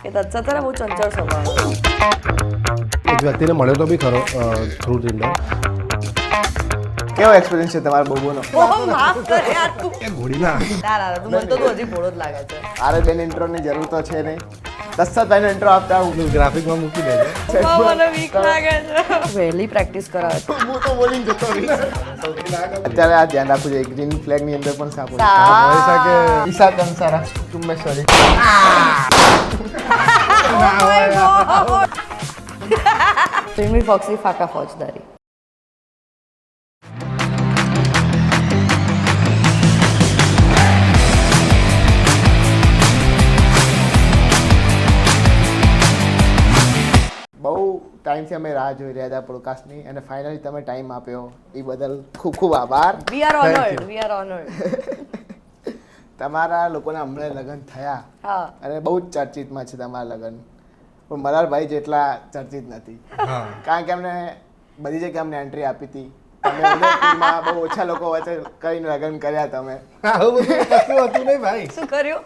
કે દત્તા બહુ ચંચળ સ્વભાવ. એક વ્યક્તિને મળ્યો તો બી ખરો થ્રુ ટિન્ડર. કેવો એક્સપિરિયન્સ છે તમારા બોબોનો? માફ કર યાર તું. એ ઘોડીના તારા તું મને તો તું હજી ભોળો જ લાગે છે. આરે બેન ઇન્ટ્રોની જરૂર તો છે નહીં. દસતાભાઈનો ઇન્ટ્રો આપતા હું ગ્રાફિકમાં મૂકી દેજે. મને વીક લાગે છે. વહેલી પ્રેક્ટિસ કરાવે. હું તો બોલીને જતો રહીશ. અત્યારે આ ધ્યાન રાખવું જોઈએ ગ્રીન ફ્લેગની અંદર પણ સાપો છે. પૈસા કે ઈશા કંસારા ચુમ્બેશ્વરી. ફિલ્મી ફોક્સી ફાકા ફોજદારી. બહુ ટાઈમથી અમે રાહ જોઈ રહ્યા હતા પોડકાસ્ટની અને ફાઇનલી તમે ટાઈમ આપ્યો એ બદલ ખૂબ ખૂબ આભાર. We are honoured. We are honoured. તમારા લોકોના હમણાં લગ્ન થયા હા. અને બહુ જ ચર્ચિતમાં છે તમારા લગ્ન, પણ મલારભાઈ જેટલા ચર્ચિત નથી. હા કારણ કે અમને બધી જગ્યાએ અમને એન્ટ્રી આપી હતી. તમે ઉદયપુરમાં બહુ ઓછા લોકો વચ્ચે કરીને લગ્ન કર્યા તમે. આવું બધું કશું હતું નહીં ભાઈ. શું કર્યું?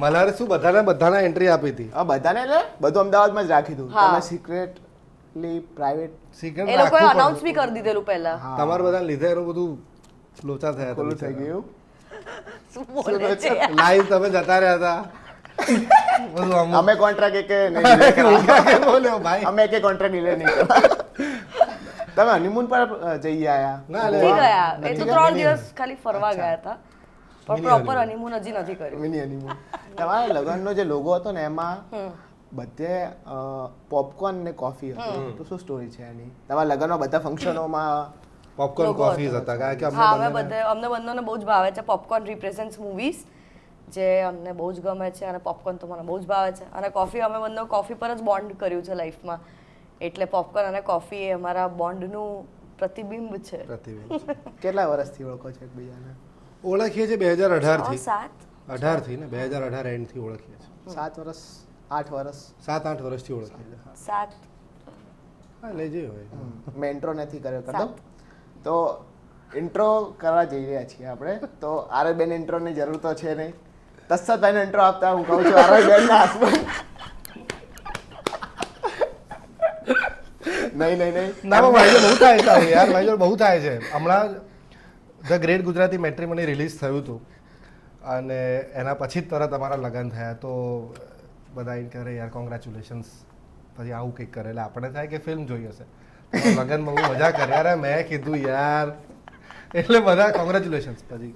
મલારે શું બધાને એન્ટ્રી આપી હતી. હા બધાને એટલે બધું અમદાવાદમાં જ રાખી દીધું. હા. તમે સિક્રેટલી પ્રાઇવેટ સિક્રેટ એ લોકોએ અનાઉન્સ બી કરી દીધેલું પહેલા. તમારે બધાને લીધે એનું બધું લોચા થયા ખુલ્લું થઈ હતા ગયું. શું બોલે છે? લાઈવ તમે જતા રહ્યા હતા બધું આમ અમે કોન્ટ્રાક્ટ એક નહીં બોલ્યો ભાઈ. અમે એક કોન્ટ્રાક્ટ ડિલે નહીં કરવા. તમે હનીમૂન પર જઈ આયા? ના, નથી ગયા. એ તો નથી 3 દિવસ ખાલી ફરવા ગયા હતા. પણ પ્રોપર હનીમૂન હજી નથી કર્યું. Mini honeymoon. તમારા લગ્નનો જે લોગો હતો ને એમાં બધે પોપકોર્ન ને કોફી હતું. તો શું સ્ટોરી છે એની? તમારા લગ્નમાં બધા ફંક્શનોમાં પોપકોર્ન લોકો કોફીઝ હતો. હતા કારણ કે હા અમને અમને બંનેને બહુ જ ભાવે છે. પોપકોર્ન રિપ્રેઝન્ટ્સ મૂવીઝ જે અમને બહુ જ ગમે છે અને પોપકોર્ન તો મને બહુ જ ભાવે છે અને કોફી અમે બંને કોફી પર જ બોન્ડ કર્યું છે લાઈફમાં. એટલે પોપકોર્ન અને કોફી એ અમારા બોન્ડનું પ્રતિબિંબ છે. પ્રતિબિંબ કેટલા વર્ષથી ઓળખો છો એકબીજાને? ઓળખીએ છીએ 2018 થી. 7 18 થી ને 2018 એન્ડ થી ઓળખીએ છીએ. 7 વર્ષ 8 વર્ષ 7-8 વર્ષથી ઓળખીએ છીએ. 7 હા લઈ જઈએ હોય. મેં ઇન્ટ્રો નથી કર્યો કરતો. તો ઇન્ટ્રો કરવા જઈ રહ્યા છીએ આપણે. તો આરે બેન ઇન્ટ્રોની જરૂર તો છે નહીં. દસતાભાઈનો ઇન્ટ્રો આપતા હું કહું છું આરે બેનના હસબન્ડ. નહીં નહીં નહીં ના પણ ભાઈ બહુ થાય છે આવું યાર. ભાઈ બહુ થાય છે. હમણાં ધ ગ્રેટ ગુજરાતી મેટ્રિમોની રિલીઝ થયું હતું અને એના પછી જ તરત અમારા લગ્ન થયા. તો બધા એમ કરે યાર કોંગ્રેચ્યુલેશન્સ. પછી આવું કંઈક કરે એટલે આપણે થાય કે ફિલ્મ જોઈ હશે. લગ્નમાં બહુ મજા કરે. અરે મેં કીધું યાર એટલે બધા કોંગ્રેચ્યુલેશન્સ. પછી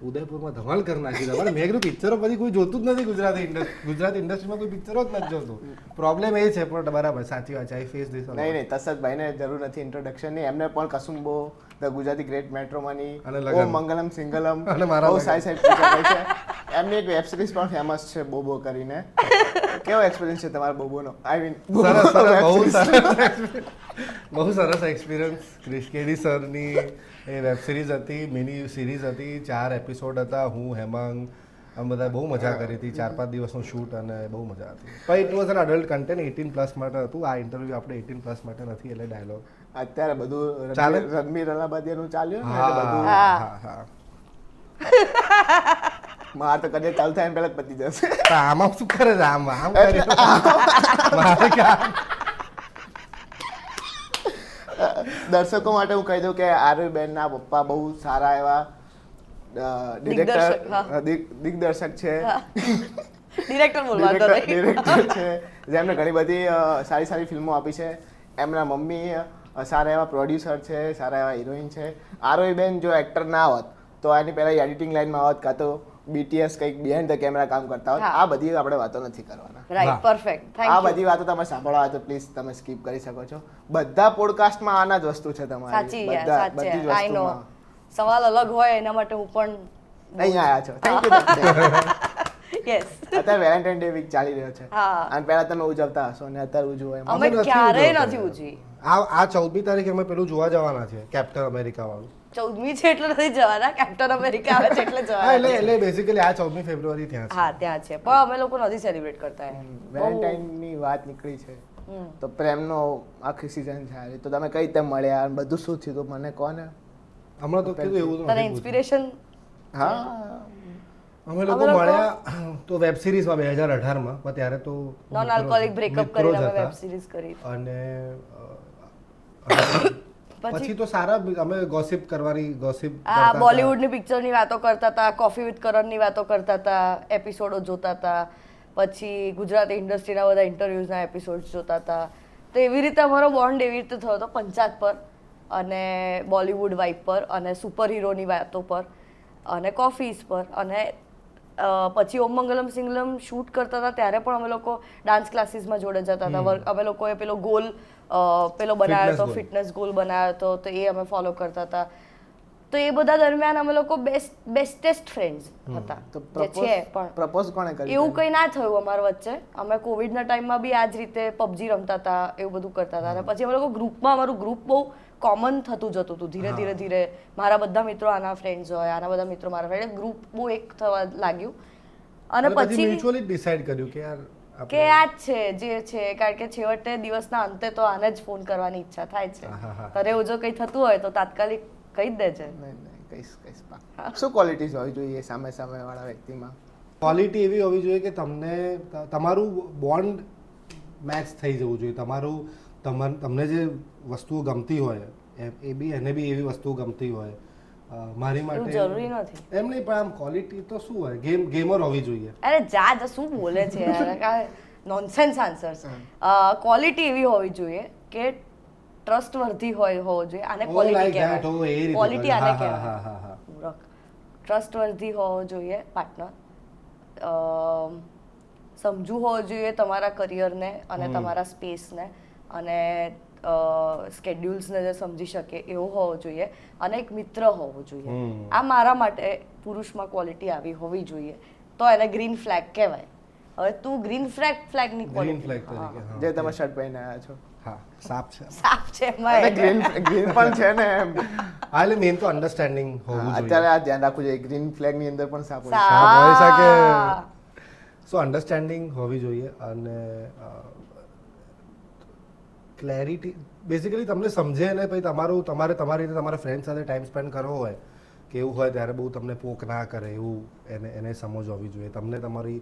ઉદયપુરમાં ધમાલ કરી નાખી તમારે. મેં કીધું પિક્ચરો પછી કોઈ જોતું જ નથી ગુજરાતી ઇન્ડસ્ટ્રીમાં કોઈ પિક્ચરો જ નથી જોતું. પ્રોબ્લેમ એ છે પણ બરાબર સાચી વાત છે. આઈ ફેસ ધીસ. નહીં નહીં તસદભાઈને જરૂર નથી ઇન્ટ્રોડક્શનની. એમને પણ કસુંબો ધ ગુજરાતી ગ્રેટ મેટ્રોમની અને લગન. ઓમ મંગલમ સિંગલમ અને મારા બહુ લગન. સારી સારી પિક્ચર કરી છે. એમની એક વેબ સિરીઝ પણ ફેમસ છે બોબો કરીને. કેવો એક્સપિરિયન્સ છે તમારા બોબોનો? આઈ મીન સરસ સરસ બહુ સરસ બહુ સરસ એક્સપિરિયન્સ. ક્રિશ કેડી સરની એ વેબ સિરીઝ હતી, મિની સિરીઝ હતી, 4 એપિસોડ હતા. હું હેમાંગ આમ બધા બહુ મજા કરી હતી. 4-5 દિવસનું શૂટ અને બહુ મજા હતી. પણ it was an adult content 18+ માટે હતું. આ ઇન્ટરવ્યૂ આપણે 18+ માટે નથી એટલે ડાયલોગ અત્યારે બધું ચાલે? રણબીર રલાબાદિયાનું ચાલ્યું ને હા એટલે બધું હા હા. માર તો કદાચ ચાલુ થાય ને પહેલા જ પતી જશે. તો આમાં શું કરે છે? આમ આમ કરી મારે ક્યાં દર્શકો માટે હું કહી દઉં કે આરવી બેનના પપ્પા બહુ સારા એવા દિગ્દર્શક છે. ડિરેક્ટર બોલવાનો ડિરેક્ટર છે જેમને ઘણી બધી સારી સારી ફિલ્મો આપી છે. એમના મમ્મી સારા એવા પ્રોડ્યુસર છે, સારા એવા હિરોઈન છે. આરવી બેન જો એક્ટર ના હોત તો એની પહેલા એડિટિંગ લાઈનમાં હોત કાં તો BTS કંઈક બિહાઇન્ડ ધ કેમેરા કામ કરતા હોત. આ બધી આપણે વાતો નથી કરવાના. રાઈટ પરફેક્ટ થેન્ક આ યુ. બધી વાતો તમે સાંભળવા હોય તો પ્લીઝ તમે સ્કીપ કરી શકો છો. બધા પોડકાસ્ટમાં આના જ વસ્તુ છે તમારી. સાચી યાર બધા સાચી બધી જ આઈ નો. વસ્તુમાં સવાલ અલગ હોય એના માટે હું પણ અહીંયા આવ્યા છો. Thank you. યસ અત્યારે વેલેન્ટાઇન ડે વીક ચાલી રહ્યો છે હા. અને પહેલા તમે ઉજવતા હશો ને અત્યારે ઉજવો એમ. અમે નથી ક્યારેય ઉજવતા નથી યાર. ઉજવી. આ 14મી તારીખે અમે પેલું જોવા જવાના છે કેપ્ટન અમેરિકા વાળું. 14મી છે એટલે નથી જવાના. કેપ્ટન અમેરિકા આવે છે એટલે હા જવાના. એટલે બેઝિકલી આ 14મી ફેબ્રુઆરી ત્યાં છે. હા ત્યાં છે પણ અમે લોકો નથી સેલિબ્રેટ કરતા એમ. વેલેન્ટાઇન ની વાત નીકળી છે તો પ્રેમનો આખી સીઝન છે આજે. તો તમે કઈ રીતે મળ્યા અને બધું શું થયું તો મને કહો ને. હમણાં તો કીધું એવું તો તને નથી પૂછ્યું. ઇન્સ્પિરેશન હા અમે લોકો મળ્યા તો વેબ સિરીઝમાં 2018માં, પણ ત્યારે તો નોન આલ્કોહોલિક બ્રેકઅપ મિત્રો જ કરીને અમે હતા. વેબ સિરીઝ કરી. અને પછી તો સારા અમે ગોસિપ આ બોલિવૂડની પિક્ચરની વાતો કરતા હતા, કોફી વિથ કરણની વાતો કરતા હતા, એપિસોડો જોતા હતા, પછી ગુજરાતી ઇન્ડસ્ટ્રીના બધા ઇન્ટરવ્યૂઝના એપિસોડ્સ જોતા હતા. તો એવી રીતે અમારો બોન્ડ એવી રીતે થયો હતો પંચાત પર અને બોલિવૂડ વાઇબ પર અને સુપર હીરોની વાતો પર અને કોફીઝ પર. અને પછી ઓમ મંગલમ સિંગલમ શૂટ કરતા હતા ત્યારે પણ અમે લોકો ડાન્સ ક્લાસીસમાં જોડે જતા હતા. અમે લોકોએ પેલો ગોલ બનાવ્યો હતો, ફિટનેસ ગોલ બનાવ્યો હતો, તો એ અમે ફોલો કરતા હતા. તો એ બધા દરમિયાન અમે લોકો બેસ્ટેસ્ટ ફ્રેન્ડ્સ હતા. તો જે છે પણ પ્રપોઝ કોણે કર્યું? એવું કંઈ ના થયું અમારા વચ્ચે. અમે કોવિડના ટાઈમમાં બી આ જ રીતે પબજી રમતા હતા, એવું બધું કરતા હતા. અને પછી અમે લોકો ગ્રુપમાં, અમારું ગ્રુપ બહુ કોમન થતું જતું હતું ધીરે ધીરે. મારા બધા મિત્રો આના ફ્રેન્ડ્સ હોય, આના બધા મિત્રો મારા ફ્રેન્ડ, ગ્રુપ બહુ એક થવા લાગ્યું. અને પછી મ્યુચ્યુઅલી ડિસાઈડ કર્યું કે યાર કે આ જ છે જે છે, કારણ કે છેવટે દિવસના અંતે તો આને જ ફોન કરવાની ઈચ્છા થાય છે. તારે એવું જો કંઈ થતું હોય તો તાત્કાલિક કહી જ દેજે. નહીં કહીશ શું ક્વોલિટીઝ હોવી જોઈએ સામે વાળા વ્યક્તિમાં? ક્વોલિટી એવી હોવી જોઈએ કે તમને તમારું બોન્ડ મેચ થઈ જવું જોઈએ. તમને જે વસ્તુઓ ગમતી હોય એ બી એને બી એવી વસ્તુઓ ગમતી હોય. મારી માટે જરૂરી નથી એમ નહીં, પણ આમ ક્વોલિટી તો શું હોય, ગેમર હોવી જોઈએ. અરે જા શું બોલે છે યાર, નોનસેન્સ આન્સર્સ. ક્વોલિટી એવી હોવી જોઈએ કે ટ્રસ્ટ વર્ધી હોવો જોઈએ. આને ક્વોલિટી કહેવાય. ક્વોલિટી આને કહેવાય. ટ્રસ્ટ વર્ધી હોવો જોઈએ પાર્ટનર. સમજુ હોવો જોઈએ તમારા કરિયરને અને તમારા સ્પેસને અને સ્કેડ્યુલ્સને જે સમજી શકે એવો હોવો જોઈએ. અને એક મિત્ર હોવો જોઈએ. આ મારા માટે પુરુષમાં ક્વોલિટી આવી હોવી જોઈએ. તો એને ગ્રીન ફ્લેગ કહેવાય. હવે તું ગ્રીન ફ્લેગની ક્વોલિટી જે તમે શર્ટ પહેરીને આવ્યા છો. હા, સાપ છે ગ્રીન પણ છે ને એમ. હા, એટલે મેન તો અન્ડરસ્ટેન્ડિંગ હોવું જોઈએ. અત્યારે આ ધ્યાન રાખવું જોઈએ, ગ્રીન ફ્લેગ ની અંદર પણ સાપ હોય છે. સાપ હોય શકે. સો અન્ડરસ્ટેન્ડિંગ હોવી જોઈએ અને ક્લેરિટી. બેઝિકલી તમને સમજે ને પછી તમારે તમારી રીતે તમારા ફ્રેન્ડ સાથે ટાઈમ સ્પેન્ડ કરવો હોય કે એવું હોય ત્યારે બહુ તમને પોક ના કરે એવું એને સમજ હોવી જોઈએ. તમને તમારી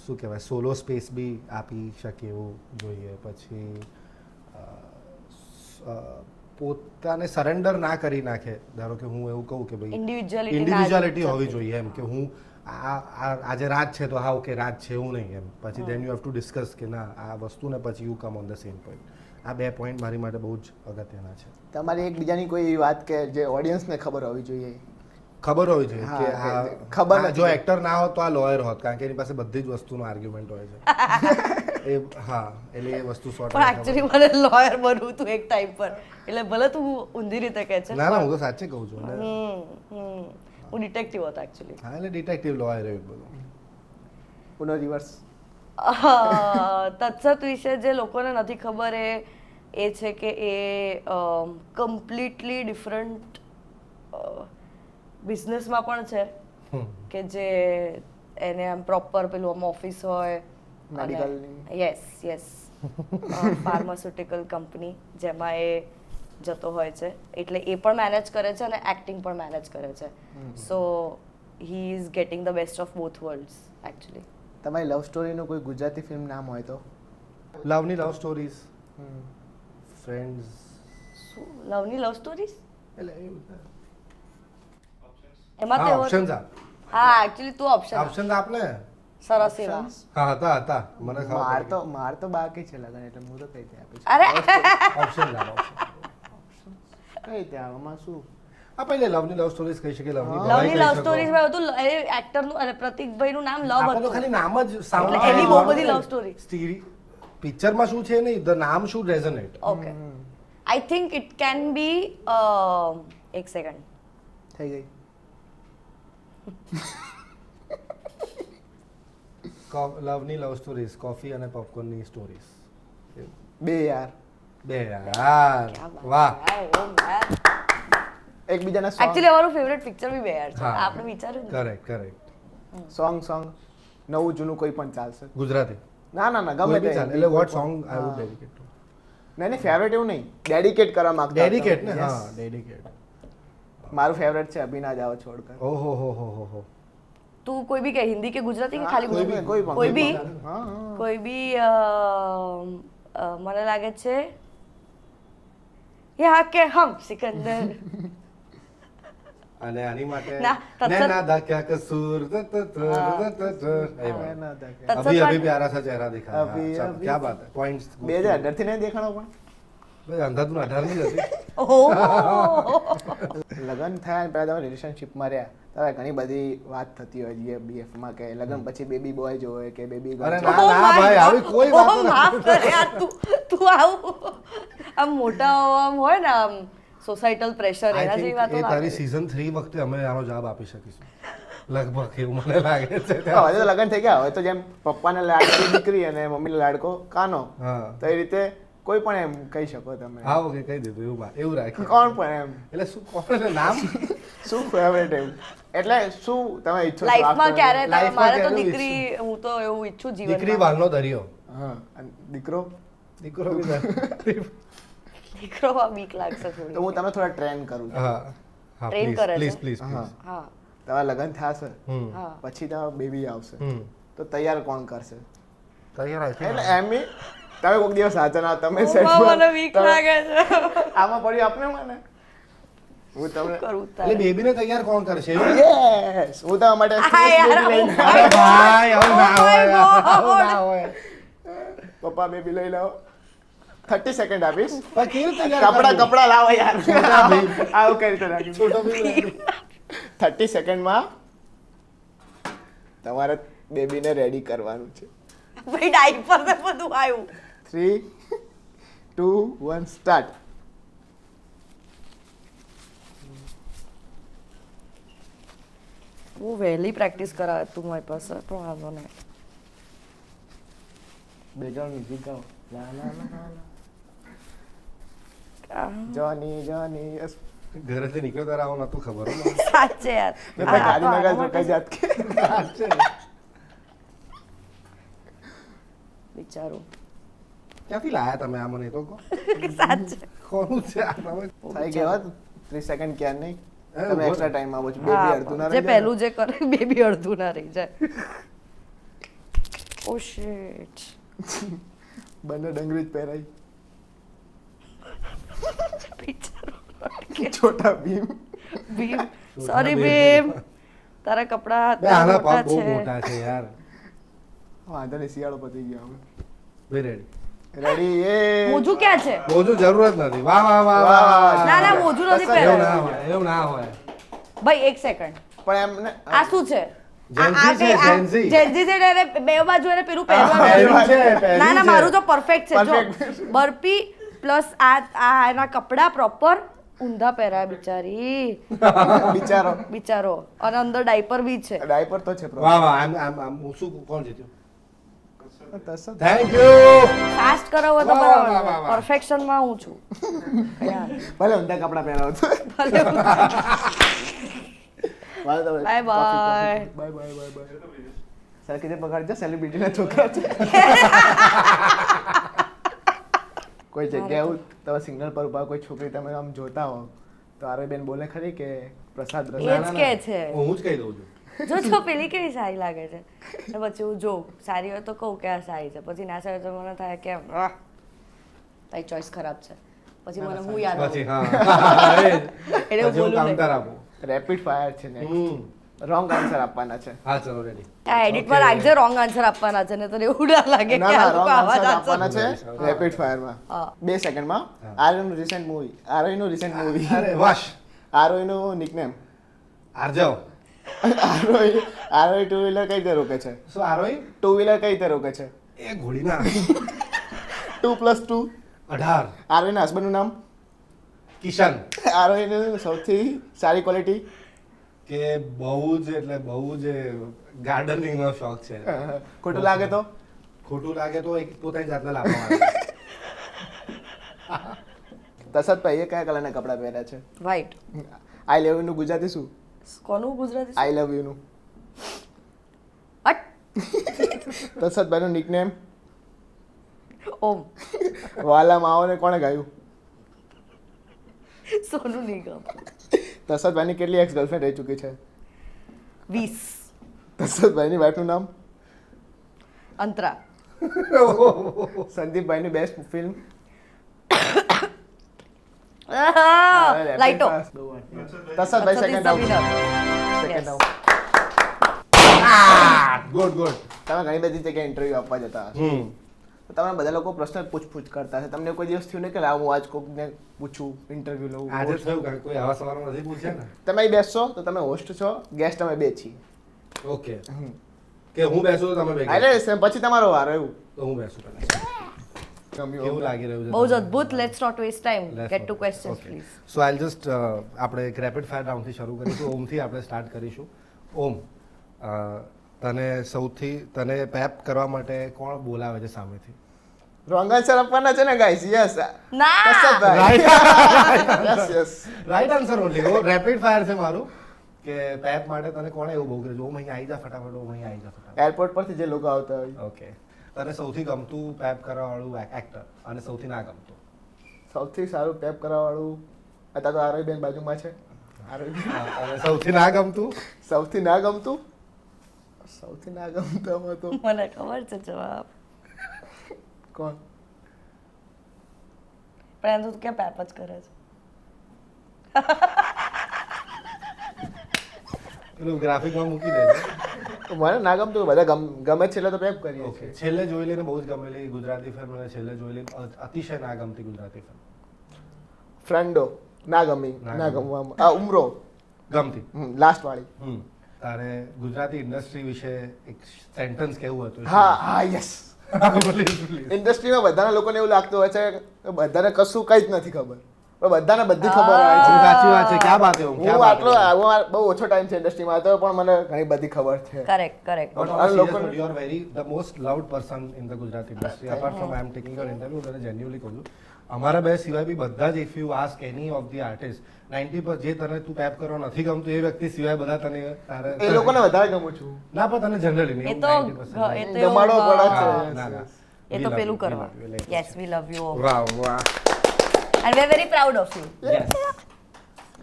શું કહેવાય સોલો સ્પેસ બી આપી શકે એવું જોઈએ. પછી પોતાને સરેન્ડર ના કરી નાખે. ધારો કે હું એવું કહું કે ભાઈ ઇન્ડિવિજ્યુઆલિટી હોવી જોઈએ એમ કે હું આજે રાત છે તો હા ઓકે રાત છે એવું નહીં એમ. પછી then you have to discuss કે ના આ વસ્તુ ને પછી you come on the same point. આ 2 પોઈન્ટ મારી માટે બહુ જ અગત્યના છે. તમારી એકબીજાની કોઈ એવી વાત કે જે ઓડિયન્સને ખબર હોવી જોઈએ? ખબર હોવી જોઈએ કે ખબર જો એક્ટર ના હોત તો આ લોયર હોત, કારણ કે એની પાસે બધી જ વસ્તુનો આર્ગ્યુમેન્ટ હોય છે. હા, એટલે એ વસ્તુ પણ એકચ્યુઅલી મને લોયર બનવું હતું એક ટાઈમ પર. એટલે ભલે તું ઊંધી રીતે કહે છે. ના હું તો સાચે કહું છું. હું ડિટેક્ટિવ હતો એકચ્યુઅલી. હા, એટલે ડિટેક્ટિવ લોયર એવું બધું. પુનો રિવર્સ. તત્સત વિશે જે લોકોને નથી ખબર એ છે કે એ કમ્પ્લીટલી ડિફરન્ટ બિઝનેસમાં પણ છે કે જે એને આમ પ્રોપર પેલું આમ ઓફિસ હોય, યસ ફાર્માસ્યુટિકલ કંપની જેમાં એ જતો હોય છે. એટલે એ પણ મેનેજ કરે છે અને એક્ટિંગ પણ મેનેજ કરે છે. So he is getting the best of both worlds actually. તમારી લવ સ્ટોરીનું કોઈ ગુજરાતી ફિલ્મ નામ હોય તો? લવની લવ સ્ટોરીઝ, ફ્રેન્ડ્સ. શું લવની લવ સ્ટોરીઝ? એટલે એમાં તો ઓપ્શન્સ આપ. હા, એકચ્યુઅલી તું ઓપ્શન્સ આપ ને. સરસ એવા. હા હતા મને ખબર. માર તો બાકી છે લગન, એટલે હું તો કઈ દે આપીશ. અરે ઓપ્શન્સ આપ. કઈ દે આમાં શું? આ પહેલે લવની લવ સ્ટોરીઝ કહી શકે. લવની લવ સ્ટોરીઝ માં હતું એક્ટરનું અને પ્રતિકભાઈ નું નામ લવ આપણે તો હતું. ખાલી નામ જ સાઉન્ડ. એટલે એની બહુ બધી લવ સ્ટોરી. પિક્ચરમાં શું છે નહીં, ધ નામ should resonate. Okay, I think it can be એક સેકન્ડ થઈ ગઈ. લવની લવ સ્ટોરીઝ, કોફી અને પોપકોર્નની સ્ટોરીઝ. બે યાર. વાહ. એકબીજાના સોંગ. એકચ્યુઅલી અમારું ફેવરેટ પિક્ચર બી બે યાર છે. આપણે વિચાર્યું. કરેક્ટ. સોંગ નવું જૂનું કોઈ પણ ચાલશે. ગુજરાતી? ના ગમે તે ચાલે. એટલે what song I would dedicate to? નહીં ફેવરેટ એવું નહીં, ડેડિકેટ કરવા માંગતા. ડેડિકેટ ને? હા, ડેડિકેટ. મારું ફેવરેટ છે અભી ના જાઓ છોડકર. ઓહો. કોઈ બી કે હિન્દી કે ગુજરાતી કે ખાલી કોઈ બી, ગુજરાતી? કોઈ પણ, કોઈ બી હા, હા. કોઈ બી મને લાગે છે યા કે હમ સિકંદર. અને આની માટે ના, તત્સત- નૈના દા ક્યા કસૂર એ વાત. અભી અભી પ્યારા સા ચહેરા દિખા અભી હા, અભી. ક્યા બાત હે પોઈન્ટ્સ 2018 થી નહીં દેખાણો પણ ભાઈ અંધાધુન 18 ની હતી ઓહ લગ્ન થયા ને પહેલા તમે રિલેશનશિપમાં રહ્યા ત્યારે ઘણી બધી વાત થતી હોય GFBF માં કે લગ્ન પછી બેબી બોય જોવે કે બેબી અરે ગર્લ ના, ના, ભાઈ, આવી કોઈ વાતો નથી. માફ કર યાર તું આવું આમ મોટા આમ હોય ને આમ સોસાયટલ પ્રેશર આઈ એના જેવી થિંક વાતો એ ના તારી કરીએ. સીઝન 3 વખતે અમે આનો જવાબ આપી શકીશું લગભગ એવું મને લાગે છે હવે તો લગ્ન થઈ ગયા હવે તો જેમ પપ્પાને લાડકો દીકરી અને મમ્મીને લાડકો કાનો હા તો એ રીતે કોઈ પણ એમ કહી શકો તમે હા ઓકે કહી દીધું એવું રાખીએ કોણ પણ એમ એટલે શું કોણ એટલે નામ શું ફેવરેટ એમ એટલે શું તમે ઈચ્છો છો લાઈફમાં after- ક્યારે લાઈફમાં મારે તો ક્યારે દીકરી હું તો એવું ઈચ્છું દીકરી જીવનમાં વાલનો દરિયો હા અને દીકરો દીકરો બી દરિયો. દીકરોમાં બીક લાગશે તો થોડી હું તમે થોડા ટ્રેન કરું છું હા હા Train પ્લીઝ કરે છે? પ્લીઝ પ્લીઝ હા હા તમારા લગ્ન થશે હમ હા પછી તમારા બેબી આવશે હમ તો તૈયાર કોણ કરશે તૈયાર આવી એટલે એમ બી તમે કોઈક દિવસ સાચા ના તમે ઓમાં set મને પર- બીક તમે- લાગે છે આમાં પડ્યું આપને મને હું તમને કરું એટલે તારે બેબીને તૈયાર કોણ કરશે યસ હું તમારા માટે હા, serious યાર, baby લઈને oh અરે ભાઈ આવું ના Oh my હોય God. આવું ના હોય પપ્પા બેબી લઈ લાવો 30 સેકન્ડ આપીશ પણ કેવી રીતે તૈયાર કપડા કરવું? કપડા લાવો યાર છોટા ભીમ. આવું કઈ રીતે નાખ્યું છોટો ભીમ ready. 30 સેકન્ડમાં તમારે બેબીને રેડી કરવાનું છે ભાઈ ડાયપર ને બધું આવ્યું 3 2 1 સ્ટાર્ટ બહુ વહેલી પ્રેક્ટિસ કરાવે તું મારી પાસે પણ વાંધો નહીં બેકગ્રાઉન્ડ મ્યુઝિક ગાઓ લા લા લા લા આ, જોની જોની યસ ઘરેથી નીકળ્યો ત્યારે આવું નતું ખબર હો મને. સાચે યાર મેં ભાઈ આ તો ગાંધીનગર આના રોકાઈ જાત કે બિચારું ક્યાંથી લાયા તમે આ મને એ તો કહો સાચે કોનું છે આ તમે થઈ ગયા હોત 30 સેકન્ડ ક્યાં નહીં એ તમે ઉભો એક્સ્ટ્રા ટાઈમ આવો છો બેબી અડધું ના જે રહી જાય પહેલું જે કરે બેબી અડધું ના રહી જાય ઓ શિટ બંને ડંગરી જ પહેરાઈ બિચારું છોટા ભીમ ભીમ સોરી ભીમ તારા કપડા બે આના મોટા પગ બહુ છે મોટા છે યાર વાંધો નહીં શિયાળો પતી ગયો હવે બે રેડી રેડી એ મોજું ક્યાં છે મોજું જરૂર જ નથી વાહ વાહ વાહ વાહ, વાહ વાહ. ના ના મોજું નથી પસંદ એવું ના પહેરાયું હોય એવું ના હોય ભાઈ એક સેકન્ડ પણ એમને આ શું છે Gen Z છે, Gen Z. જેન્ઝી છે એને બે બાજુ એને પેલું પહેરવાનું પહેર્યું છે. છે, પહેર્યું ના ના છે. મારું તો પરફેક્ટ છે જો Perfect. બરપી પ્લસ આ એના કપડા પ્રોપર ઊંધા પહેરાયા બિચારી બિચારો બિચારો અને અંદર ડાયપર બી છે ડાયપર તો છે વાહ વાહ આમ હું શું કોણ જીત્યું તસદ થેન્ક યુ ફાસ્ટ કરાવો તો વાહ, વાહ, વાહ, બરાબર વાહ. પરફેક્શન માં હું છું યાર. ભલે ઊંધા કપડા પહેરાવો છો bye Bye bye. Bye bye bye bye sir કીધે પકડજો સેલિબ્રિટીના છોકરા છે કોઈ જગ્યાએ એવું તમે સિગ્નલ પર ઉભા કોઈ છોકરી તમે આમ જોતા હો તો આરે બેન બોલે ખરી કે પ્રસાદ એ રસા જ કે છે હું જ કહી દઉં છું જો પેલી કેવી સારી લાગે છે તો પછી હું જોઉં સારી હોય તો કહું કે આ સારી છે પછી ના સારી હોય તો મને થાય કે તારી ચોઈસ ખરાબ છે પછી મને હું યાદ પછી આવું હા એ જ. એટલે હું પછી હું બોલું નહીં. કાઉન્ટર આપું રેપિડ ફાયર છે ને રોંગ આન્સર આપવાના છે હા ચલો રેડી આ એડિટમાં રાખજે રોંગ આન્સર આપવાના છે ને તને એવું ના લાગે ના કે આ ના લોકો રોંગ આવા જ આન્સર answer- આપવાના છે રેપિડ ફાયરમાં હા. 2 સેકન્ડમાં આરોઈનું રિસેન્ટ મૂવી આરોઈનું રિસેન્ટ મૂવી અરે વાશ આરોઈનું નિકનેમ આરજાવ આરોઈ ટુ વ્હીલર કઈ રીતે રોકે છે શું આરોઈ ટુ વ્હીલર કઈ રીતે રોકે છે એ ઘોડીના 2+2 18 આરોઈના હસબન્ડનું નામ કિશન આરોઈનું સૌથી સારી ક્વોલિટી કે બહુ જ એટલે બહુ જ ગાર્ડનિંગ નો શોખ છે ખોટું લાગે તો ખોટું લાગે તો એક પોતાની જાતને લાવવા તસદભાઈ એ કયા કલરના કપડાં પહેર્યા છે White. આઈ લવ યુ નું ગુજરાતી શું કોનું ગુજરાતી છે? આઈ લવ યુ નું અટ! તસદભાઈ નું નિકનેમ ઓમ વાલા માઓને કોણે ગાયું સોનું નિગમ તસદભાઈની કેટલી એક્સ ગર્લફ્રેન્ડ રહી ચૂકી છે 20 દશરથભાઈની વાઈફનું નામ? અંતરા. સંદીપભાઈની બેસ્ટ ફિલ્મ? લાઈટો. Dasharathbhai second out. Second Yes. Out. Good good. તમે ઘણી બધી જગ્યાએ ઇન્ટરવ્યુ આપવા જતા હશો. હમ. તો તમને બધા લોકો પ્રશ્ન પૂછપૂછ કરતા હશે. તમને કોઈ દિવસ થયું નહીં કે લાવ હું આજ કોકને પૂછું, ઇન્ટરવ્યુ લઉં? આજે થયું કારણ કે કોઈ આવા સવાલો નથી પૂછ્યા ને. તમે અહીં બેસશો તો તમે હોસ્ટ છો, ગેસ્ટ અમે બે છીએ. ઓકે. કે હું બેસું તો તમે બે એટલે પછી તમારો વારો એવું. તો હું બેસું પહેલા. કેવું ગમ્યું. લાગી રહ્યું છે બહુ જ તમને? અદ્ભુત. Let's not waste time. Let's get to not. Questions Okay. Please. So I'll just આપણે એક રેપિડ ફાયર રાઉન્ડથી શરૂ કરીશું. ઓમથી આપણે સ્ટાર્ટ કરીશું. ઓમ, તને પેપ કરવા માટે કોણ બોલાવે છે સામેથી? રોંગ આન્સર આપવાના છે ને ગાઈસ? યસ. ના. Dasharathbhai. Yes yes. Right answer only. Rapid fire છે મારું કે પેપ માટે તને કોણે એવું બહુ કર્યું? ઓમ અહીં આવી જા ફટાફટ, ઓમ અહીં આવી જા ફટાફટ. એરપોર્ટ પરથી જે લોકો આવતા હોય. ઓકે. તને સૌથી ગમતું પેપ કરવાવાળું એક્ટર અને સૌથી ના ગમતું? સૌથી સારું ટેપ કરાવવાળું અત્યારે તો આરોહીબેન બાજુમાં છે. આરોહીબેન. અને સૌથી ના ગમતું? સૌથી ના ગમતું? સૌથી ના ગમતું તો મને ખબર છે જવાબ. કોણ? પણ એનું તું ક્યાં પેપ જ કરે છે? પેલું ગ્રાફિકમાં મૂકી દેજો. મને ના ગમતું બધા ગમે છે એટલે તો પેપ કરીએ ઓકે. છીએ. છેલ્લે જોયેલી ને બહુ જ ગમેલી ગુજરાતી ફિલ્મ અને છેલ્લે જોયેલી અતિશય ના ગમતી ગુજરાતી ફિલ્મ? ફ્રેન્ડો ના ગમી. ના ના ગમી. ગમવામાં આ ઉમરો ગમતી. લાસ્ટ વાળી. તારે ગુજરાતી ઇન્ડસ્ટ્રી વિશે એક સેન્ટેન્સ કેવું હતું? હા હા યસ. Please, please. ઇન્ડસ્ટ્રીમાં બધાના લોકોને એવું લાગતું હોય છે કે બધાને કશું કઈ જ નથી ખબર, પણ બધાને બધી ખબર હોય છે. સાચી વાત છે. ક્યાં બાત હે ઓમ, ક્યાં હું બાત આટલો હે? હું બહુ ઓછો ટાઈમ છે ઇન્ડસ્ટ્રીમાં હતો પણ મને ઘણી બધી ખબર છે. Correct correct. But આ on a serious લોકોને- note, you are the most loved person in the Gujarati industry. Apart from I am taking your interview, તને genuinely કહું છું. અમારા બે સિવાય બી બધા જ if you ask any of the artists, 90% જે તને તું પેપ કરવા નથી ગમતું એ વ્યક્તિ સિવાય બધા તને એ લોકોને વધારે ગમું છું. ના પણ તને જનરલી એ તો એ તો દમાડો પડે છે. ના ના એ તો પેલું કરવા. યસ, વી લવ યુ વાહ વાહ and we are very proud of you. Yes.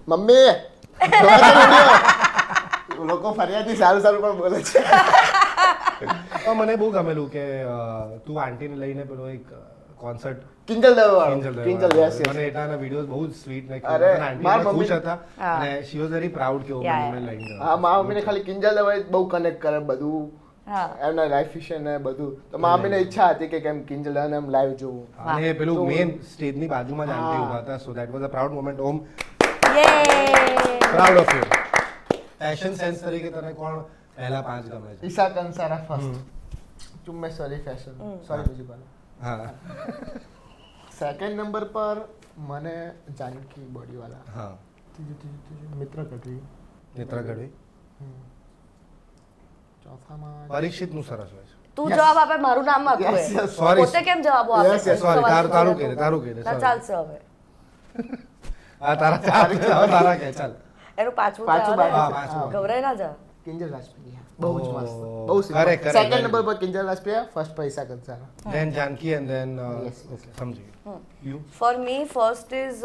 Mummy લોકો ફરિયાદી સારું સારું પણ બોલે છે. મને બહુ ગમેલું કે તું આંટીને લઈને પેલો એક કોન્સર્ટ કિંજલ દવે કિંજલ યસ મને એટાના વિડિયોઝ બહુ જ સ્વીટ ને અરે, આંટી માર ખુશ મમ્મી- હતા હા. અને શી વોઝ વેરી પ્રાઉડ કે Yeah, મને લઈને ગયો. હા મારા મમ્મીને ખાલી કિંજલ દવે બહુ કનેક્ટ કરે બધું હા. એમના લાઈફ વિશે ને બધું, તો મારા મમ્મીને ઈચ્છા હતી કે કેમ કિંજલ દવેને એમ લાઈવ જોવું. અને પેલું તો- મેઇન સ્ટેજની બાજુમાં જ આંટી હા. ઊભા હતા so that was a proud moment. Om, yeah. Proud of you. Fashion sense તરીકે તને કોણ પહેલા 5 ગમે છે? ઈશા કંસારા ફર્સ્ટ. ચુમ્મેશ્વરી ફેશન સોરી બીજું બોલો. હા સેકન્ડ નંબર પર મને જાનકી બોડીવાલા. હા. ત્રીજું મિત્ર ગઢવી. નેત્ર ગઢવી. ચોથામાં પરીક્ષિત નું સરસ હોય છે. તું Yes. જવાબ આપે મારું નામ માં Yes, yes. Sorry. પોતે કેમ જવાબો આપે Yes, છે? yes, sorry. સવાલ તારું પૂછે કહી દે, તો. તારું કહી દે, ના, sorry. ચાલશે હવે. હા તારા તારા કે ચાલ. એનું પાછું પાછું તો આવે. હા, બાકી છે. પાછું. ગભરાઈ ના જા. કિંજલ રાજપ્રિયા બહુ જ મસ્ત, Oh, બહુ correct, correct, second very number good. પર કિંજલ રાજપ્રિયા, ફર્સ્ટ પર Isha Kansara. Then Janki and then Yes, yes. okay, સમજી ગયો. You? For me, first is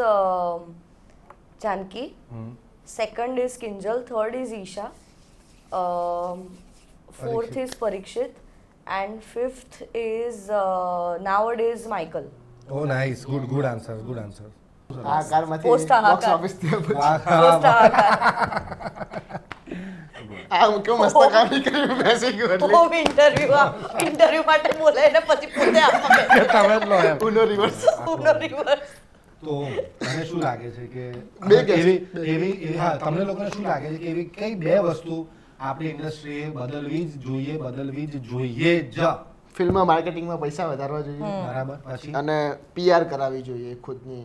Janki, second is Kinjal, third is Isha, fourth is Parikshit, and fifth is nowadays Michael. Oh nice, good answer, good answer. આ કારમાંથી Post box હાહાકાર. office થયા પછી. First આ હું કેવું મસ્ત કામ કર્યું બેસી ગયો એટલે હોમ ઇન્ટરવ્યુ માટે બોલાય ને પછી પોતે આપે. તમે જ લો એમ. ઉનો રિવર્સ. ઉનો reverse. તો મને શું લાગે છે કે બે guess. એવી હા તમને લોકોને શું લાગે છે કે એવી કઈ બે વસ્તુ આપણી ઇન્ડસ્ટ્રીએ બદલવી જ જોઈએ જ ફિલ્મ માર્કેટિંગમાં પૈસા વધારવા જોઈએ બરાબર પછી અને પીઆર કરાવવી જોઈએ ખુદની.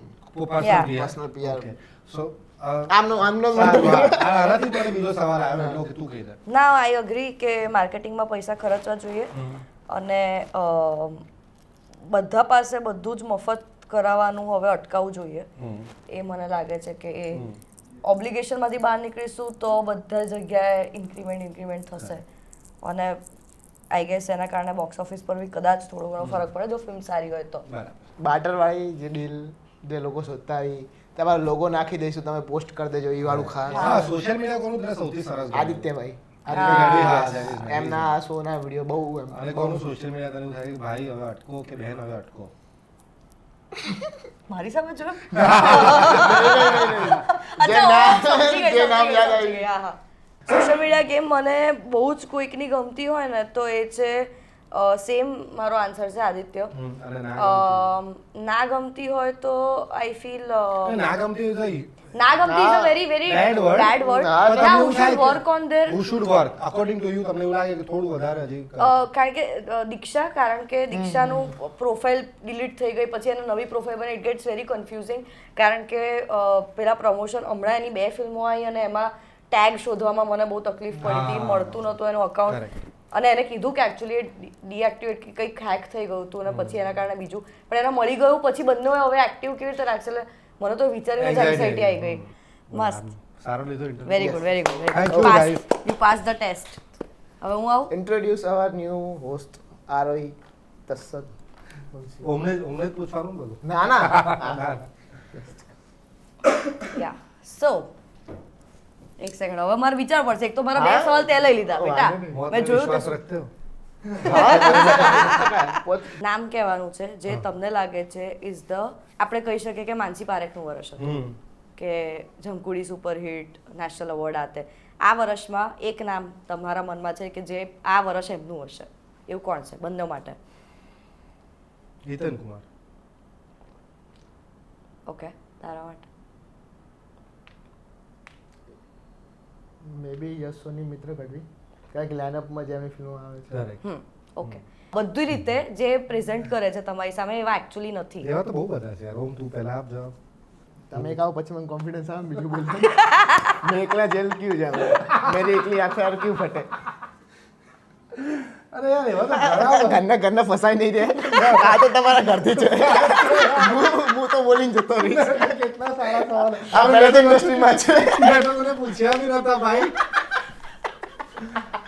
personal PR. Personal PR. Okay. So, આમનો સારું, હા. આનાથી મને બીજો સવાલ આવ્યો એટલો કે તું કહી દે. ના આઈ અગ્રી કે માર્કેટિંગમાં પૈસા ખર્ચવા જોઈએ અને બધા પાસે બધું જ મફત કરાવવાનું હવે અટકાવવું જોઈએ. એ મને લાગે છે કે એ ઓબ્લિગેશનમાંથી બહાર નીકળીશું તો બધા જગ્યાએ ઇન્ક્રીમેન્ટ થશે અને આઈ ગેસ એના કારણે બોક્સ ઓફિસ પર બી કદાચ થોડો ઘણો ફરક પડે જો ફિલ્મ સારી હોય તો. બરાબર. બાર્ટરવાળી જે ડીલ જે લોકો શોધતા આવી, તમારો લોગો નાખી દઈશું, તમે પોસ્ટ કરી દેજો એ વાળું ખાસ. હા સોશિયલ મીડિયા કોનું તને સૌથી સરસ ગમે? આદિત્યભાઈ એમના શોના વિડીયો બહુ એમ અને કોનું સોશિયલ મીડિયા તને એવું થાય કે ભાઈ હવે અટકો કે બહેન હવે અટકો. મારી સામે જો જે નામ યાદ આવી સોશિયલ મીડિયા ગેમ મને બહુ જ કોઈકની ગમતી હોય ને તો એ છે સેમ મારો આન્સર છે આદિત્ય. અને ના ગમતી હોય તો આઈ ફીલ ના ગમતી હોય તો ના ગમતી is a very very Bad word. Bad word. ના, ના who should work on their who should work according to you તમને એવું લાગે કે થોડું વધારે હજી કારણ કે કારણ કે દીક્ષાનું પ્રોફાઇલ ડિલીટ થઈ ગઈ પછી એને નવી પ્રોફાઇલ બની ઇટ ગેટ્સ વેરી કન્ફ્યુઝિંગ કારણ કે પેલા પ્રમોશન હમણાં એની 2 ફિલ્મો આવી અને એમાં ટેગ શોધવામાં મને બહુ તકલીફ પડી હતી મળતું નહોતું એનું અકાઉન્ટ અને એને કીધું કે એકચ્યુઅલી ડીએક્ટિવેટ કંઈક હેક થઈ ગયું હતું અને પછી એના કારણે બીજું પણ એને મળી ગયું પછી બંને હવે એક્ટિવ કેવી રીતે રાખશે એટલે મને તો વિચારીને જ એન્ઝાઇટી આવી ગઈ. મસ્ત, સારો લીધો interview. Very good very good Thank you, guys. You pass the test. હવે હું આવું introduce our new host Aarohi Tassad. ઓમને જ પૂછવાનું બધું. ના ના યા સો એક સેકન્ડ હવે મારે વિચાર પડશે એક તો મારા 2 સવાલ તે લઈ લીધા બેટા મેં જોયું વિશ્વાસ તો રખતે હો. નામ કહેવાનું છે જે તમને લાગે છે ઇઝ ધ આપણે કહી શકીએ કે માનસી પારેખનું વર્ષ હતું કે ઝંકુડી સુપરહિટ નેશનલ એવોર્ડ આતે આ વર્ષમાં એક નામ તમારા મનમાં છે કે જે આ વર્ષ એમનું હશે એવું કોણ છે બંને માટે? હિતન કુમાર. ઓકે તારા માટે મે બી યશોની મિત્ર ગઢવી કારણ કે લાઇનઅપમાં જે એમની ફિલ્મો આવે છે Correct. ઓકે બધી રીતે જે પ્રેઝન્ટ કરે છે તમારી સામે એવા એકચ્યુઅલી નથી. એવા તો બહુ બધા છે યાર. ઓમ તું પહેલા આપ જવાબ. તમે કહો પછી મને કોન્ફિડન્સ આવે બીજું બોલતો મેં એકલા જેલ ક્યું જાઉં મેરી એકલી આંખો યાર ક્યું ફટે અરે યાર એવા તો ઘણા ઘરના ફસાઈ નહીં જાય આ તો તમારા ઘરથી છે હું તો બોલીને જતો રહીશ કેટલા સારા સવાલ. આ પહેલા તો ઇન્ડસ્ટ્રીમાં છે મેં તો તને પૂછ્યા બી નતા ભાઈ.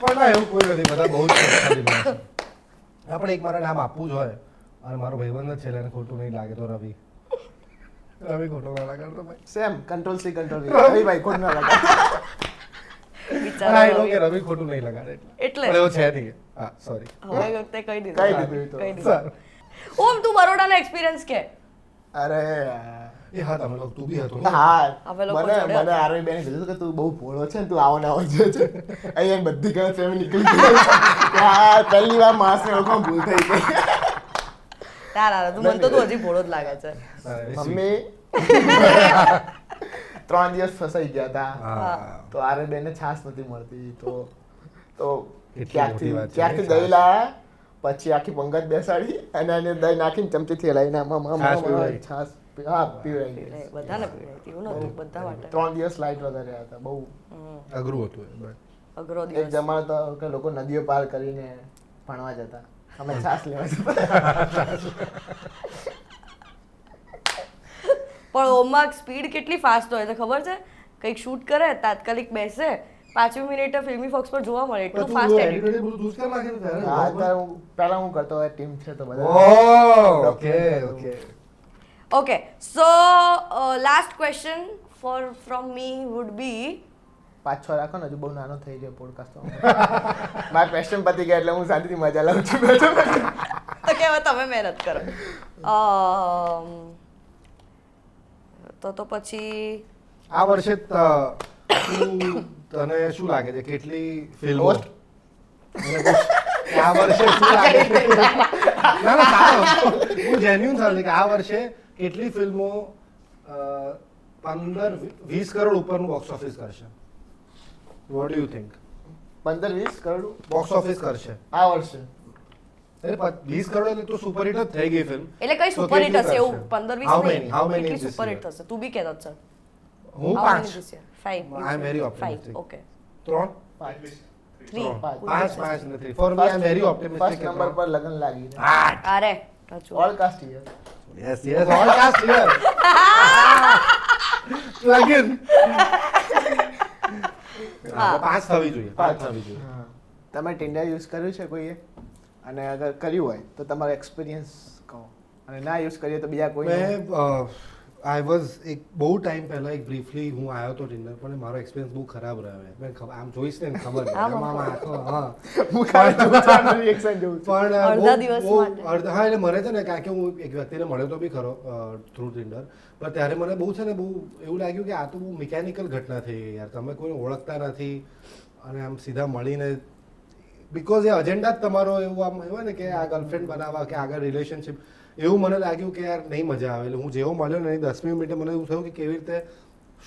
પણ ના એવું કોઈ નથી બધા બહુ જ શક્તિશાળી માણસ છે. આપણે એક મારા નામ આપવું જ હોય અને મારો ભાઈબંધ જ છે એટલે એને ખોટું નહીં લાગે તો રવિ ખોટો ના લાગે તો ભાઈ. Same control C control V ભાઈ કોણ ના લાગે બિચારો પણ I know કે રવિ ખોટું નહીં લગાડે એટલે પણ એવો છે નહીં. હા સોરી. હવે વખતે કહી કહી દીધું દીધું એ તો. કહી દીધું. ઓમ તું બરોડાનો એક્સપિરિયન્સ કે અરે એ હા તમે લોકો તું બી હતો ને? હા અમે લોકો મને જોડે મને આરવી બેને કીધું કે તું બહુ ભોળો છે ને તું આવો ને આવો છે અહીંયા બધી ગલત ફેમી નીકળી ગઈ કે આ પહેલી વાર માણસને ઓળખવામાં ભૂલ થઈ ગઈ તારા તું મને તો તું હજી ભોળો જ લાગે છે. હા, એ મમ્મી 3 દિવસ ફસાઈ ગયા હતા હા. તો આરવી બેને છાસ નથી મળતી તો કેટલી મોટી વાત છે. ક્યાંકથી દહીં લાયા પછી આખી પંગત બેસાડી અને એને દહીં નાખીને ચમચીથી હલાવીને છાસ પીવડાવી. છાસ હા પીવડાવી બધાને પીડાય એવું નતું બધા માટે 3 દિવસ લાઈટ વગર રહ્યા હતા બહુ અઘરું હતું એ, but અઘરો એક દિવસ. જમાનો તો કે લોકો નદીઓ પાર કરીને ભણવા જતા અમે છાસ લેવા જતા પણ ઓમાં સ્પીડ કેટલી ફાસ્ટ હોય છે ખબર છે? કંઈક શૂટ કરે તાત્કાલિક બેસે 5મી મિનિટે ફિલ્મી ફોક્સ પર જોવા મળે એટલું તું ફાસ્ટ edit એડિટ. edit બધું તું જ કરી નાખે ને ત્યારે? હા અત્યારે પહેલા હું કરતો હોય ટીમ છે તો બધા ઓહ, okay, okay. Okay so last question from me would be 5-6 રાખો ને હજુ બહુ નાનો થઈ ગયો પોડકાસ્ટ મારા ક્વેશ્ચન પતી ગયા એટલે હું શાંતિથી મજા લઉં છું તો કે હવે તમે મહેનત કરો. તો પછી આ વર્ષે તને શું લાગે છે કેટલી ફિલ્મો Host? આ વર્ષે શું લાગે છે ના ના સારો હું જેન્યુન સારું છે કે આ વર્ષે કેટલી ફિલ્મો 15-20 કરોડ ઉપરનું બોક્સ ઓફિસ કરશે? What do you think? 15-20 crore box office કરશે આ વર્ષે અરે 20 કરોડ એટલે તો સુપરહિટ જ થઈ ગઈ ફિલ્મ. એટલે કઈ તો સુપરહિટ કેટલી હશે એવું કરશે? 15-20 How નહીં many? How many કેટલી this સુપરહિટ year? થશે તું બી કહેતો છે હું 5 5 I am very optimistic. Okay 3 3 5 ને 3 for me I am very optimistic. First number પર લગન લાગી અરે ટચું. All cast here Yes, yes, all cast here. Login. પાંચ થવી જોઈએ. પાંચ થવી જોઈએ. તમે ટિન્ડર યુઝ કર્યું છે કોઈએ અને અગર કર્યું હોય તો તમારો એક્સપિરિયન્સ કહો અને ના યુઝ કરીએ તો બીજા કોઈ મેં આઈ વોઝ એક બહુ ટાઈમ પહેલા એક બ્રીફલી હું આવ્યો હતો ટિન્ડર પણ મારો એક્સપિરિયન્સ બહુ ખરાબ રહ્યો મેં આમ જોઈશ ને ખબર નહીં. આમ આખો હા હું ખાલી જોઉં રિએક્શન જોઉં છું. પણ અડધા દિવસ માટે. હા એટલે મને છે ને કારણ કે હું એક વ્યક્તિને મળ્યો તો બી ખરો થ્રુ ટિન્ડર પણ ત્યારે મને બહુ છે ને બહુ એવું લાગ્યું કે આ તો બહુ મિકેનિકલ ઘટના થઈ ગઈ યાર. તમે કોઈને ઓળખતા નથી અને આમ સીધા મળીને બિકોઝ એ અજેન્ડા જ તમારો એવું આમ હોય ને કે આ ગર્લફ્રેન્ડ બનાવવા કે આગળ રિલેશનશિપ એવું મને લાગ્યું કે યાર નહીં મજા આવે. એટલે હું જેવો મળ્યો ને 10મી મિનિટે મને એવું થયું કે કેવી રીતે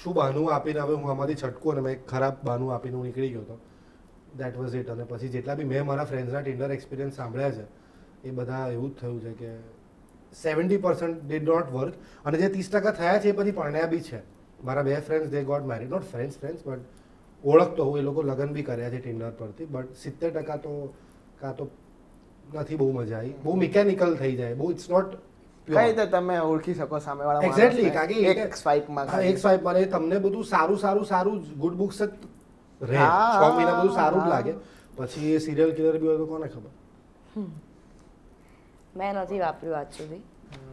શું બહાનું આપીને હવે હું આમાંથી છટકું અને મેં એક ખરાબ બહાનું આપીને હું નીકળી ગયો હતો. That was it. અને પછી જેટલા બી મેં મારા ફ્રેન્ડ્સના ટિન્ડર એક્સપિરિયન્સ સાંભળ્યા છે એ બધા એવું જ થયું છે કે 70% ડીડ નોટ વર્ક અને જે 30% થયા છે એ પછી પરણ્યા બી છે. મારા 2 friends they got married not friends but ઓળખતો હું એ લોકો લગ્ન બી કર્યા છે ટિન્ડર પરથી બટ 70% તો કાં તો નથી બહુ મજા આવી. બહુ મિકેનિકલ થઈ જાય બહુ ઇટ્સ નોટ કઈ રીતે તમે ઓળખી શકો સામેવાળા એક્ઝેક્ટલી માણસને? કારણ કે એક સ્વાઇપમાં એક સ્વાઇપમાં તમને બધું સારું ગુડ બુક્સ જ રહે. હા, 6 મહિના બધું સારું જ હા. લાગે પછી એ સિરિયલ કિલર બી હોય તો કોને ખબર. મેં નથી વાપર્યું આજ સુધી.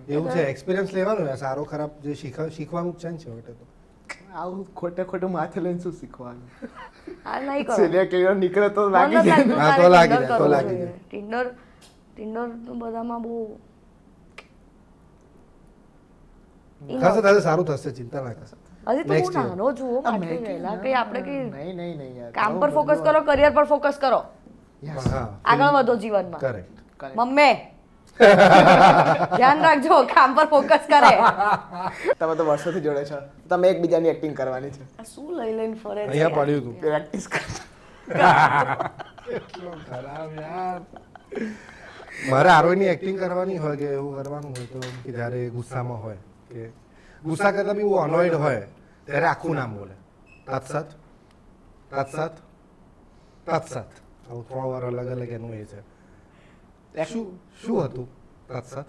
એવું છે એક્સપિરિયન્સ લેવાનો યાર સારો ખરાબ જે શીખવાનું જ છે ને છેવટે તો. આવું ખોટું માથે લઈને શું શીખવાનું? આ નહીં કરો. સિરિયલ કિલર નીકળે તો મને લાગી નથી જાય. લાગતું હા, તો તારે લાગી Tinder જાય, તો કરવું લાગી જોઈએ. Tinder તો બધામાં બહુ થશે સારું થશે ચિંતા ના કરશો. હજી તો Next હું year. નાનો છું હો, આટલી વહેલા કઈ આપણે કઈ નહીં યાર. કામ પર ફોકસ કરો કરિયર પર ફોકસ કરો Yes. હા આગળ વધો જીવનમાં. કરેક્ટ. Correct. મમ્મી ધ્યાન રાખજો કામ પર ફોકસ કરે. તમે તો વર્ષોથી જોડે છો તમે એકબીજાની એક્ટિંગ કરવાની છે આ શું લઈ લઈને ફરે છે અહીંયા યાર? પડ્યું હતું. પ્રેક્ટિસ કર. મારે આરોહીની એક્ટિંગ કરવાની હોય કે એવું કરવાનું હોય તો કે જ્યારે ગુસ્સામાં હોય કે ગુસ્સા કરતા બી એવું અનોઇડ હોય ત્યારે આખું નામ બોલે તત્સત તત્સત તત્સત આવું 3 વાર અલગ અલગ એનું એ છે. શું શું હતું તત્સત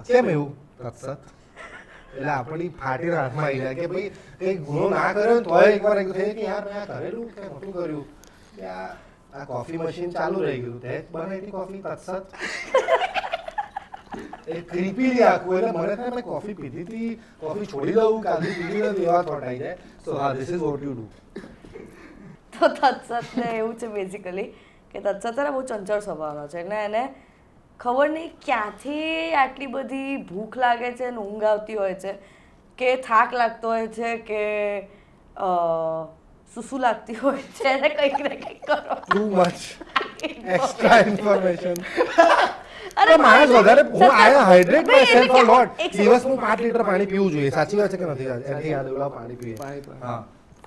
કેમ એવું તત્સત એટલે આપણી ફાટીને હાથમાં આવી જાય કે ભાઈ કઈ ગુનો ના કર્યો ને તોય એકવાર એવું થાય કે યાર મેં આ કરેલું કે નહોતું કર્યું કે આ કોફી મશીન ચાલુ રહી ગયું તે બનાવી હતી કોફી તત્સત એ ક્રીપીલી આખું એટલે મને થાય મેં કોફી પીધી હતી કોફી છોડી દઉં કાલથી પીધી નથી એવા થોટ આવી જાય સો હા this is what you do. તો તત્સત ને એવું છે બેઝિકલી કે તત્સત છે ને બહુ ચંચળ સ્વભાવનો છે એટલે એને ખબર નહીં ક્યાંથી આટલી બધી ભૂખ લાગે છે ને ઊંઘ આવતી હોય છે કે થાક લાગતો હોય છે કે સુસુ લાગતી હોય છે એને કંઈક ને કંઈક કરો. Too much extra information. અરે માણસ વધારે હું આઈ હાઇડ્રેટ ભાઈ, માય સેલ્ફ અ એટલે લોટ. એક દિવસમાં 5 લીટર પાણી પીવું જોઈએ. સાચી વાત છે કે નથી? એનાથી યાદ એવું પાણી પીએ. હા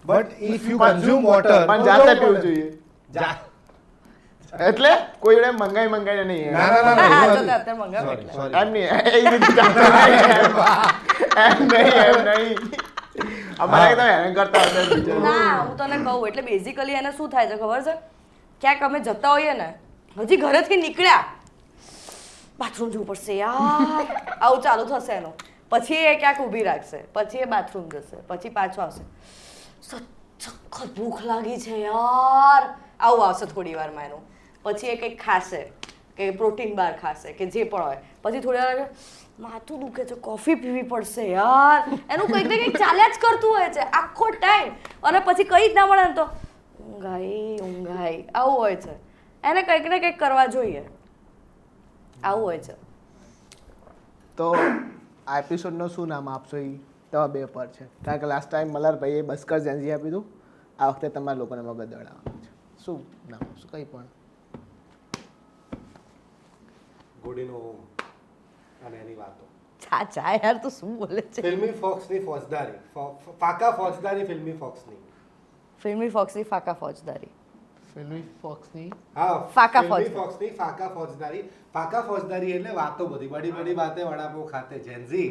but if you consume water પણ જાતે પીવું જોઈએ જા એટલે કોઈ જોડે મંગાઈને નહીં ના હા, એવું જો નથી. તો અત્યારે મંગાવો Sorry, એટલે. sorry. એમ નહીં એ રીતે જાતે એમ નહીં અમારે તમે હેરાન કરતા હતા બીજા. ના હું તને કહું એટલે બેઝિકલી એને શું થાય છે ખબર છે ક્યાંક અમે જતા હોઈએ ને હજી ઘરેથી નીકળ્યા બાથરૂમ જવું પડશે યાર આવું ચાલુ થશે એનું પછી એ ક્યાંક ઊભી રાખશે પછી એ બાથરૂમ જશે પછી પાછો આવશે સખત ભૂખ લાગી છે યાર આવું આવશે થોડી વારમાં એનું પછી એ કંઈક ખાશે કે પ્રોટીન બાર ખાશે કે જે પણ હોય પછી થોડી વાર માથું દુખે છે કોફી પીવી પડશે યાર એનું કંઈક ને કંઈક ચાલ્યા જ કરતું હોય છે આખો ટાઈમ અને પછી કંઈ જ ના મળે ને તો ઊંઘાઈ આવું હોય છે એને કંઈક ને કંઈક કરવા જોઈએ આવું હોય છે. તો આ એપિસોડનું શું નામ આપશો એ તમારા 2 પર છે કારણ કે લાસ્ટ ટાઈમ મલ્હારભાઈએ બસ્કર જેન્જી આપ્યું હતું આ વખતે તમારા લોકોને મગજ દોડાવવાનું છે શું નામ આપશો કંઈ પણ ગોડીનો ઓમ અને એની વાતો. ચા યાર તું શું બોલે છે ફિલ્મી ફોક્સની ફોજદારી ફાકા ફોજદારી ફિલ્મી ફોક્સની. ફિલ્મી ફોક્સની ફાકા ફોજદારી ફિલ્મી ફોક્સની હા ફાકા ફિલ્મી ફોક્સની ફાકા ફોજદારી. ફાકા ફોજદારી એટલે વાતો બધી બડી બડી બાતે વડાપાવ ખાતે જેન્ઝી.